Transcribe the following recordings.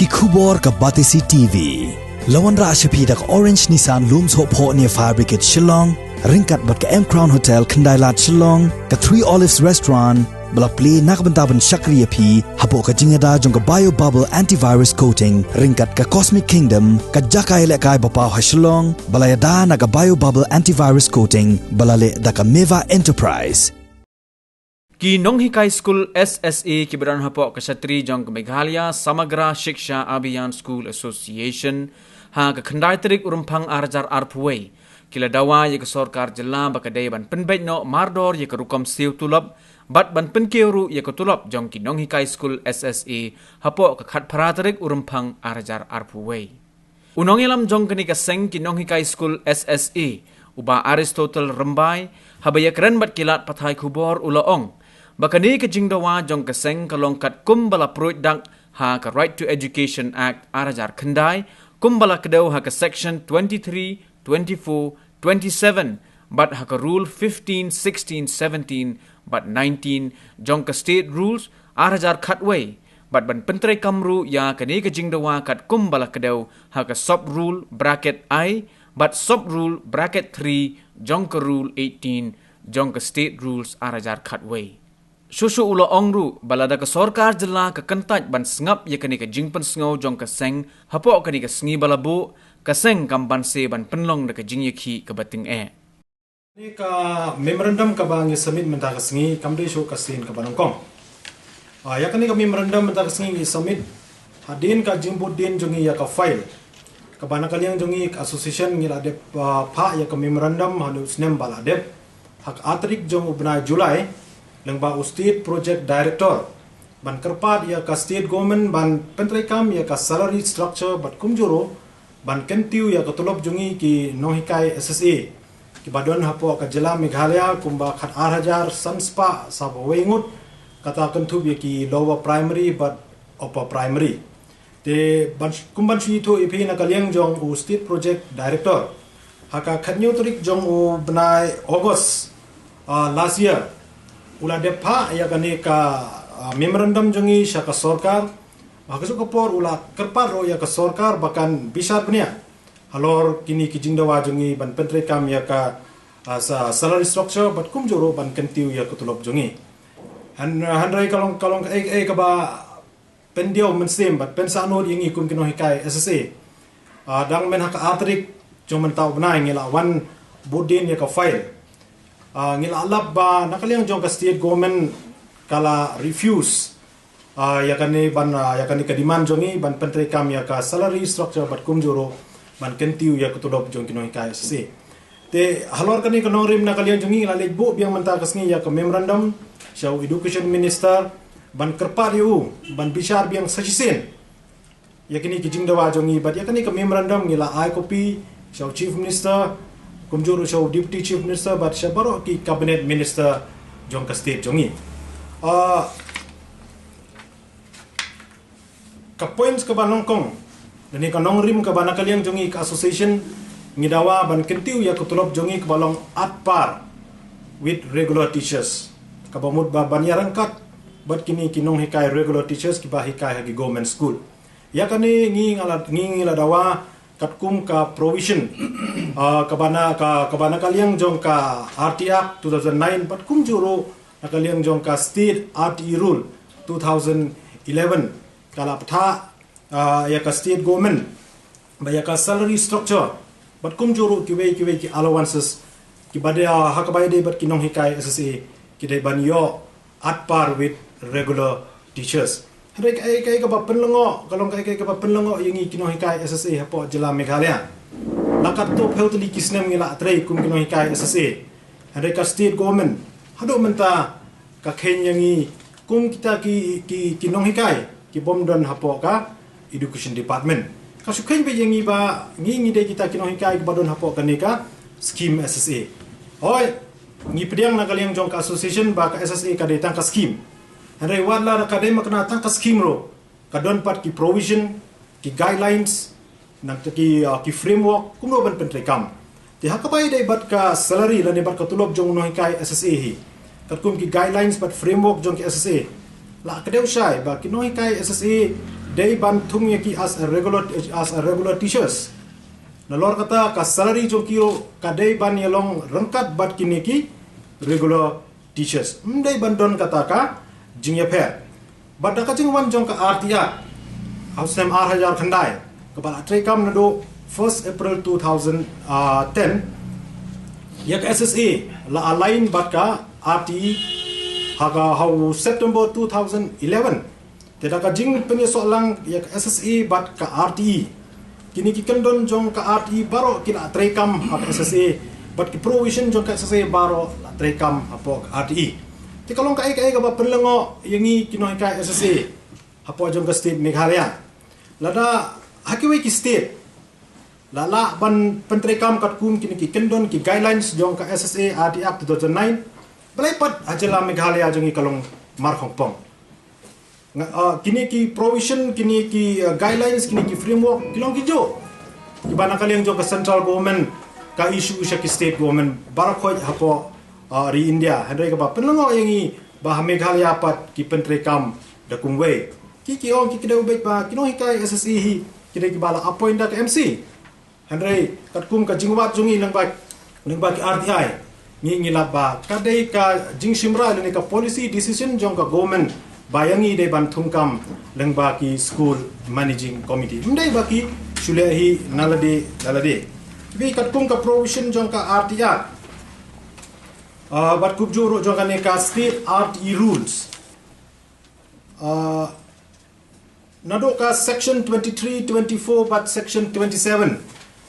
ki khubor ka Batisi TV. Lawan ra ashapi dak Orange Nissan Looms Hapoh near Fire Brigade Shillong, ringkat bat ka M Crown Hotel Kendailat Shillong, ka 3 Olives Restaurant, bala play nakbentaban Shakriya P, Hapoh ka jingada jong ka Bio Bubble Antivirus Coating, ringkat ka Cosmic Kingdom, ka Jakai lekai bapaw ha Shillong, bala yada na ka Bio Bubble Antivirus Coating, bala le da ka Meva Enterprise. Ki Nonghikai School SSA ki beran Hapoh Kshatri jong Meghalaya Samagra Shiksha Abhiyan School Association ha ka khandai Tarik Rymphang arjar arpway kila Dawa ye ka Sorkar jilla bakadai ban penbet no mardor ye ka rukom siu Tulop bat ban Pynkiew ye ka Tulop jong ki Nonghikai School SSA Hapoh ka khat phara Tarik Rymphang arjar arpway unongelam jong kani ka seng ki Nonghikai School SSA uba Aristotle Rambai habaya keren bat kilat pathai khubor ulaong bakani ka jingdawa jong ka seng ka longkat kumbala proid dak ha ka Right to Education Act arajar khandai kumbala kedaw ha ka section 23, 24, 27 but ha ka rule 15, 16, 17 but 19 jong ka state rules arajar khatway but ban pentre kamru ya kani ka jingdawa kat kumbala kedaw ha ka sub rule bracket I but sub rule bracket 3 jong ka rule 18 jong ka state rules arajar khatway Shushu ulo ongru balada ka Sorkar jilla ka kantaj ban sngap ya kani ka jingpan sngo jong ka seng Hapoh kani ka sngi balabu ka seng kam ban se ban penlong da ka jingyaki ka bating Ni ka memorandum ka bang submit menta ka sngi kamde show ka sin ka banongkong ya kani ka memorandum menta ka sngi submit hadin ka jingbut din jongi ya ka file ka banakaliang jongi association ngila de pa ya ka memorandum hanu snem baladep hak atrik jong ubna Julai lengba State Project Director ban kerpat ia ka state government ban pentrekam ia ka salary structure bat kumjuro ban Pynkiew ia ka Tulop jungi ki Nonghikai SSA ki badon Hapoh ka jela Meghalaya kumba khat 8000 sanspa sabawengut kata kentub ia ki lower primary but upper primary de ban kumban sui to ipi na kaliang jong State Project Director haka khatnyo Tarik jong benai August last year ula depa ya kani ka memorandum jongi sya ka Sorkar hakasu kapor ula kerpat ro ya ka Sorkar bahkan bisar penia halor kini ki jingdawa jongi ban pentrekam ya ka salary structure bat kumjoro ban Pynkiew ya ka Tulop jongi handrai kalong ka ba pendio mensem bat pensano yengi kum ki Nonghikai SSA dang men haka atrik jong mentau benai ngila wan budin ya ka file ngila alap ba nakaliang jong ka state government kala refuse ya kani ka demand jongi ban pentrekam ya ka salary structure bat kumjuro ban Pynkiew ya ka Tulop jong ki Nonghikai SSA te halor kani ka nongrim nakaliang jongi ngila lejbo biang menta kasngi ya ka memorandum shaw education minister ban kerpat yu ban bishar biang sajisin ya kini ki jingdawa jongi bat ya kani ka memorandum ngila I copy shaw chief minister kumjuru shaw deputy chief minister bat shabaro ki cabinet minister jong ka state jongi ka points ka banongkong dani ka nongrim ka banakaliang jongi ka association ngidawa ban Pynkiew ya ka Tulop jongi ka balong at par with regular teachers ka bamud ba banyaran kat bat kini ki Nonghikai regular teachers ki bahikai hagi government school ya kani ngila dawa katkum ka provision kabana kaliang jong ka RT Act 2009 bat kumjuro nakaliang jong ka state RTE rule 2011 kala patha ya ka state government ba ya ka salary structure bat kumjuro ki allowances ki bada hakabai de bat ki Nonghikai SSA ki de ban yo at par with regular teachers Rek ai ka ba penlengo kalong kai ka ba penlengo yengi ki Nonghikai SSA Hapoh jela Meghalaya lakat to healthly kisnem ngila trai kum ki Nonghikai SSA rek ka state government hado menta ka khenyangi kum kita ki Nonghikai ki bomdon Hapoh ka education department ka sukhen be yengi ba ngi de kita ki Nonghikai ki badon Hapoh ka nika scheme SSA oi ngi pediang na kaliang jong ka association ba ka SSA ka detang ka scheme Henry wadla akademik na tangka scheme ro kadon pat ki provision ki guidelines nak ki framework kumno ban pentrekam ti hakabai dai bat ka salary la ne bat ka Tulop jong Nonghikai SSA hi kat kum ki guidelines bat framework jong ki SSA la kadeu shai ba ki Nonghikai SSA day bantung ki as a regular teachers. Nalor kata ka salary jong kiro ka day ban yalong rengkat bat kini ki regular teachers. Day bandon kata ka jingya pher. But da ka jingwan jong ka artia house name hajar khandai kepala trekam nado 1st April 2010 yak SSA la align bat ka RTE haga how September 2011 teda ka jing punya soalang yak SSA bat ka RTE kini ki kendon jong ka RTE baro kina trekam hak SSA bat ki provision jong ka SSA baro la trekam hapo RTE ti kalong ka ai ka ba penlengo yangi kino ka SSA hapo jong ka state Meghalaya lada hakiwe ki state lala ban pentrekam kat kum kini ki kendon ki guidelines jong ka SSA RTE Act 2009 belaipat ajala Meghalaya jong kalong mar Hong Kong kini ki provision kini ki guidelines kini ki framework kilong ki jo ki bana kali yang jong ka central government ka issue ki state government barakoi hapo ri India hendai ka ba penlengo yangi bah Meghalaya pat ki pentrekam da kumwe ki ong ki kedau baik ba kino hikai SSA hi kida ki bala appoint da ka MC hendai kat kum ka jingwat jongi lang ba ki RTI ngi laba kadai ka jing simra le ka policy decision jong ka government bayangi de ban thungkam leng ba ki school managing committee ndai ba ki shulehi nalade bi kat kum ka provision jong ka RTI bat kup juro jong ka ne ka state RTE rules nado ka section 23 24 but section 27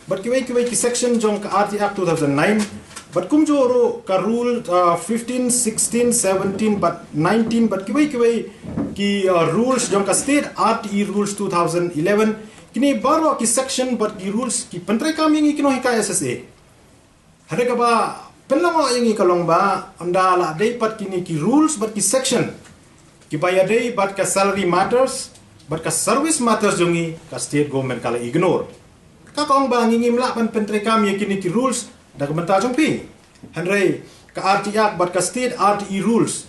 but kiwai ki section jong ka RTE Act 2009 but kumjoro ka rule 15 16 17 but 19 but kiwai ki rules jong ka state RTE rules 2011 kini baro ki section but ki rules ki pentre kami ngi kino hika SSA hare ka ba penlango ngi kalong ba anda la dei pat kini ki rules but ki section ki baya dei but ka salary matters but ka service matters jongi ka state government kala ignore ka kong ba ngi mla pan pentre kami kini ki rules da ka menta jong pi handrai ka RTE Act but ka state RTE rules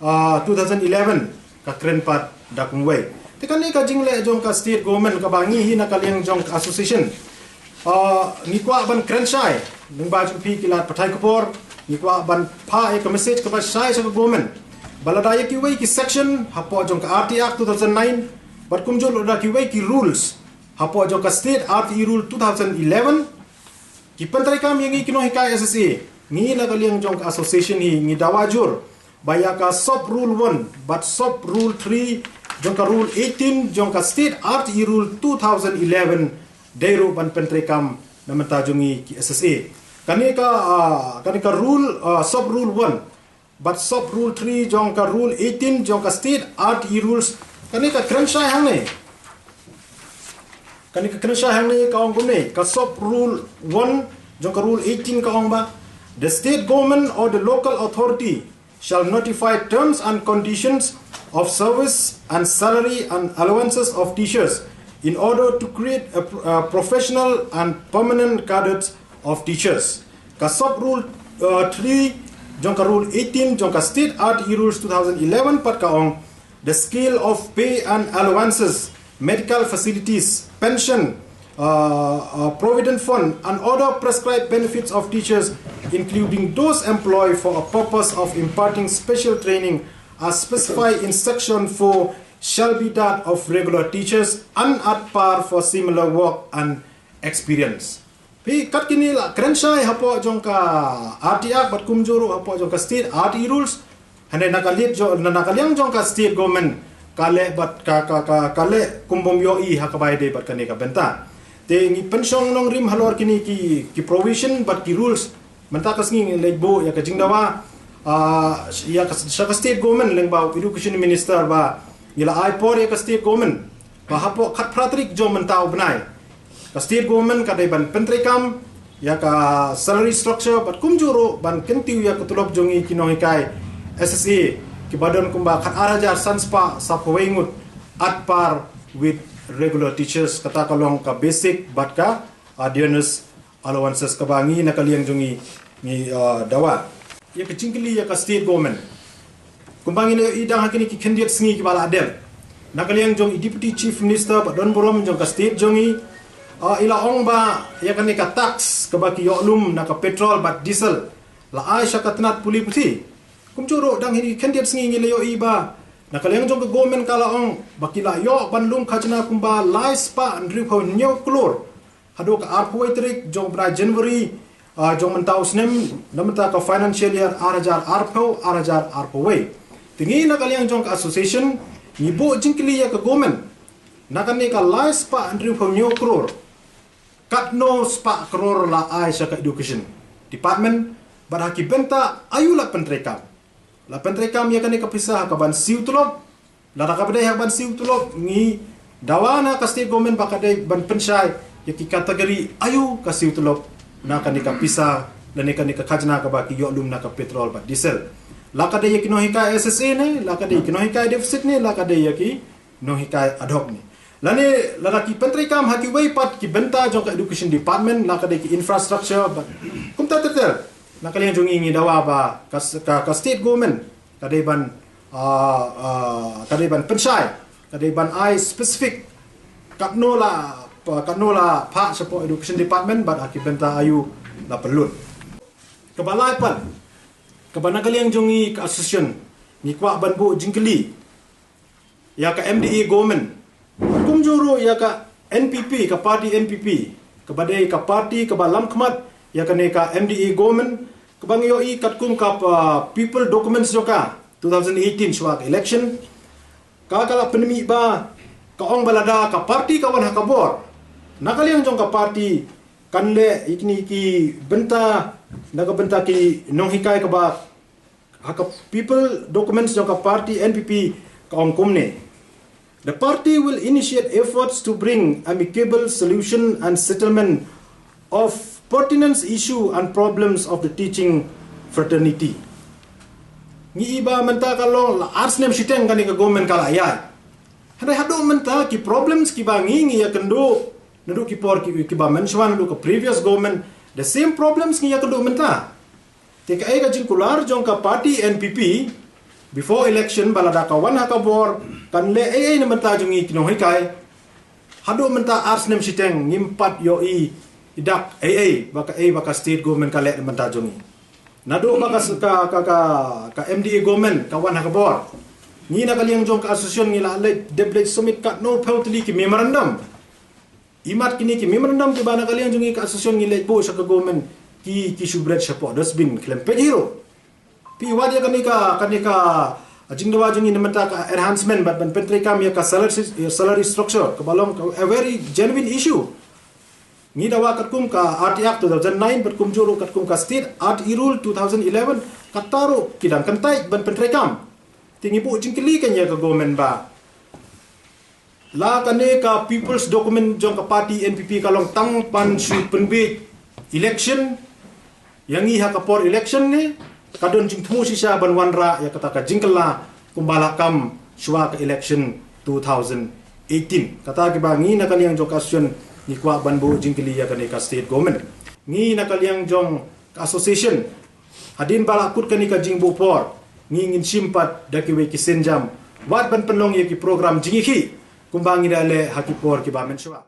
2011 ka kren pat da kumwei tekani ka jingle jong ka state government ka bangi hi na kaliang jong association ni kwa ban kren shai nung ba jong pi kilat pathai kapor ni kwa ban pha ek message ka ba shai sa government baladaya ki wei ki section hapo jong ka RTE Act 2009 but kumjol da ki wei ki rules hapo jong ka state RTE rule 2011 ki pentrai kam yang kino hikai SSA ngi la kaliang jong ka association hi ngi Dawa jur baya ka sub rule 1 but sub rule 3 jong ka rule 18 jong ka state RTE rule 2011 dero ban pentrai kam na menta jongi ki SSA kani ka rule sub rule 1 but sub rule 3 jong ka rule 18 jong ka state RTE rules kani ka krensha hang ne ka ong gune ka sub rule 1 jong ka rule 18 ka ong ba the state government or the local authority shall notify terms and conditions of service and salary and allowances of teachers in order to create a professional and permanent cadres of teachers ka sub rule 3 jong ka rule 18 jong ka state RTE rules 2011 pat ka ong the scale of pay and allowances medical facilities pension provident fund and other prescribed benefits of teachers including those employed for a purpose of imparting special training as specified in section 4 shall be that of regular teachers and at par for similar work and experience pi kat kini la krensai hapo jong ka RTE bat kumjuru hapo jong ka state RTE rules hande nakalit jo nakaliang jong ka state government kale bat kale kumbom yo I hakabai de bat kane ka benta te ngi pension nong rim halor kini ki provision bat ki rules menta kas ngi lebo ya ka jingdawa ya ka state government leng ba education minister ba ila ai por ya ka state government ba hapo khat pratrik jo menta ubnai ka state government ka dai ban pentrekam ya ka salary structure bat kumjuro ban kentiu ya ka tulop jongi kinohikai SSA ki badan kumba khat arajar sanspa sapowengut at par with regular teachers kata kalong ka basic bat ka dearness allowances ka bangi na kaliang jongi ni dawa ya ka jingkili ya ka state government kumbangi na idang hakini ki candidate sngi ki bala adem nakaliang jong Deputy Chief Minister Pak Don Borom jong ka state jongi ila ong ba ya kan ka tax ka baki yoklum na ka petrol bat diesel la ai syakatnat puli puti kumjuro dang hini kandiat singi ngile yo iba nakaliang jong ka government kala ong bakila yo banlum khajna kumba lais pa andri pho nyo klor hado ka arpoi tarik jong bra January jong mentau snem namenta ka financial year arajar arpoi tingi nakaliang jong ka association Ibu jingkili ya ke government nakani ka lais pa andri pho nyo kror katno spa kror la ai sa education department baraki benta ayula pentrekam la pentrekam ya kani ka pisah ka ban siu tulop la ka badai ha ban siu tulop ngi dawana ka state government bakadai ban pensai ya ki kategori ayu ka siu tulop nakani ka pisah dan kani ka khajna ka baki yo lum na ka petrol ba diesel laka de yaki Nonghikai SSA ne laka de yaki Nonghikai deficit ne laka de yaki Nonghikai ad hoc ne lani laki pentrikam haki wei pat ki benta jong ka education department laka de ki infrastructure kum ta tetel nakalian jong ingi dawa ba ka state government kadai ban pensai kadai ban ai specific katnola pak support education department bat haki benta ayu la pelut kebalai pat Kabana kaliang jongi ka association ni kwa banbu jingkeli ya ka MDA government kumjuro ya ka NPP ka party NPP kabadai ka party ka balam khmat ya ka ne ka MDA government kabang yo I katkum ka people documents joka 2018 shwa election ka kala penemi ba ka ong balada ka party kawan hakabor nakaliang jong ka party kanle ikni ki benta naga benta ki Nonghikai ka ba haka people documents jong ka party NPP ka ong kumne the party will initiate efforts to bring amicable solution and settlement of pertinent issue and problems of the teaching fraternity ngi iba menta kalong la arsnem siteng kani ka government kala ayat hadai hado menta ki problems ki bangi ngi ya kendo nadu ki por ki ba mention nadu ka previous government the same problems ngi ya kendo menta tika ai ka jingkular jong ka party NPP before election balada ka wan ka bor kan le ai na menta jongi Nonghikai hado menta arsnem siteng ngimpat yo I idak ai baka state government ka le menta jongi nado baka ka MDA government ka wan ka bor ni na kaliang jong ka association ngila le deblet summit ka no peltli ki memorandum imat kini ki memorandum ki bana kaliang jongi ka association ngile po sa ka government ki subret support dustbin klem pe hero pi wadia kanika jingdawa jongi namenta ka enhancement but ban pentrikam ya ka salary structure ka balong a very genuine issue ni dawa katkum ka RT Act 2009 but kumjuro katkum ka state RT rule 2011 kataro kidang kantai ban pentrikam tingi bu jingkeli kan ya ka government ba la kane ka people's document jong ka party NPP kalong tang pan su penbit election yang i ha ka por election ni kadon jing thmu sisa ban wanra ya kata ka jingkela kumbalakam shwa ka election 2018 kata ke ba ngi na kaliang jong kasyon ni kwa ban bu jingkeli ya kane ka state government ngi na kaliang jong association hadin bala kut kani ka jingbu por ngingin simpat dakiwe kisenjam wat ban penlong ye ki program jingihi kumbangi dale hakipor ki ba menshwa